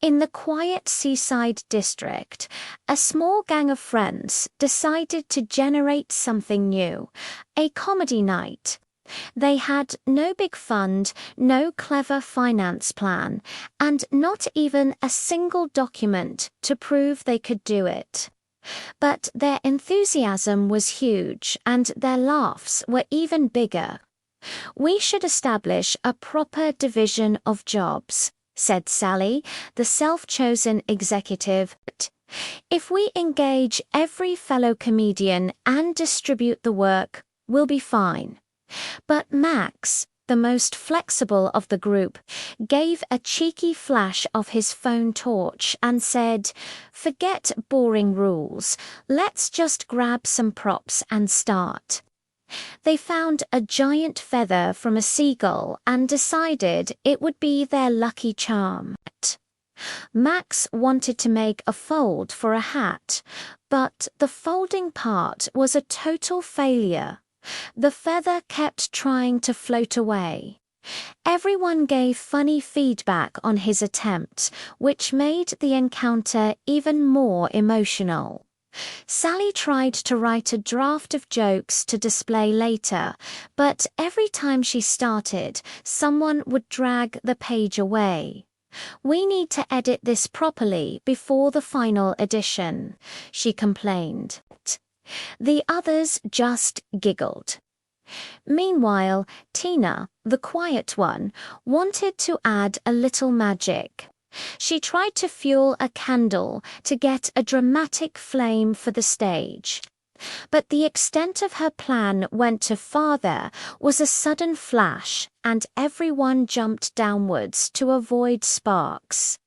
In the quiet seaside district, a small gang of friends decided to generate something new, a comedy night. They had no big fund, no clever finance plan, and not even a single document to prove they could do it. But their enthusiasm was huge, and their laughs were even bigger. "We should establish a proper division of jobs," said Sally, the self-chosen executive. "If we engage every fellow comedian and distribute the work, we'll be fine." But Max, the most flexible of the group, gave a cheeky flash of his phone torch and said, "Forget boring rules, let's just grab some props and start." They found a giant feather from a seagull and decided it would be their lucky charm. Max wanted to make a fold for a hat, but the folding part was a total failure. The feather kept trying to float away. Everyone gave funny feedback on his attempt, which made the encounter even more emotional. Sally tried to write a draft of jokes to display later, but every time she started, someone would drag the page away. "We need to edit this properly before the final edition," she complained. The others just giggled. Meanwhile, Tina, the quiet one, wanted to add a little magic. She tried to fuel a candle to get a dramatic flame for the stage. But the extent of her plan went too far. There was a sudden flash, and everyone jumped downwards to avoid sparks.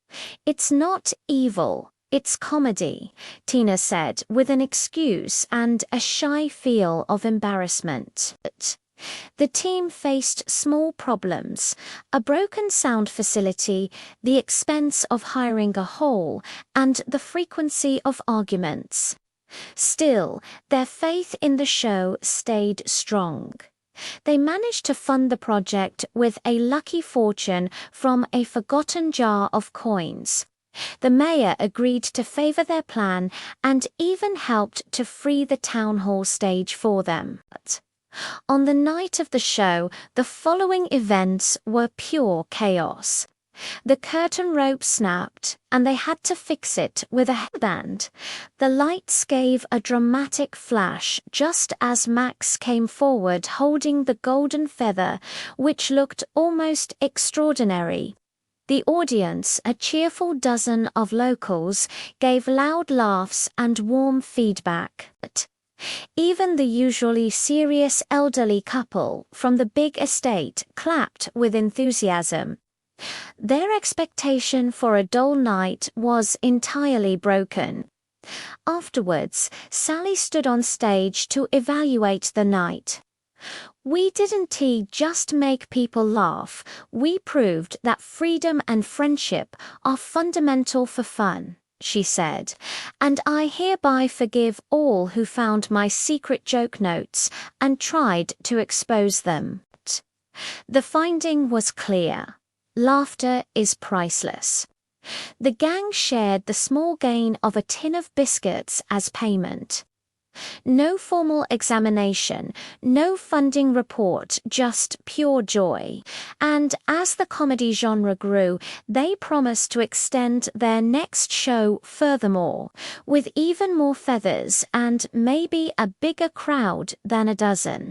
"It's not evil. It's comedy," Tina said with an excuse and a shy feel of embarrassment. The team faced small problems: a broken sound facility, the expense of hiring a hall, and the frequency of arguments. Still, their faith in the show stayed strong. They managed to fund the project with a lucky fortune from a forgotten jar of coins. The mayor agreed to favor their plan and even helped to free the town hall stage for them. On the night of the show, the following events were pure chaos. The curtain rope snapped, and they had to fix it with a headband. The lights gave a dramatic flash just as Max came forward holding the golden feather, which looked almost extraordinary. The audience, a cheerful dozen of locals, gave loud laughs and warm feedback. Even the usually serious elderly couple from the big estate clapped with enthusiasm. Their expectation for a dull night was entirely broken. Afterwards, Sally stood on stage to evaluate the night. "We didn't just make people laugh, we proved that freedom and friendship are fundamental for fun," she said, "and I hereby forgive all who found my secret joke notes and tried to expose them." The finding was clear: laughter is priceless. The gang shared the small gain of a tin of biscuits as payment. No formal examination, no funding report, just pure joy. And as the comedy genre grew, they promised to extend their next show furthermore, with even more feathers and maybe a bigger crowd than a dozen.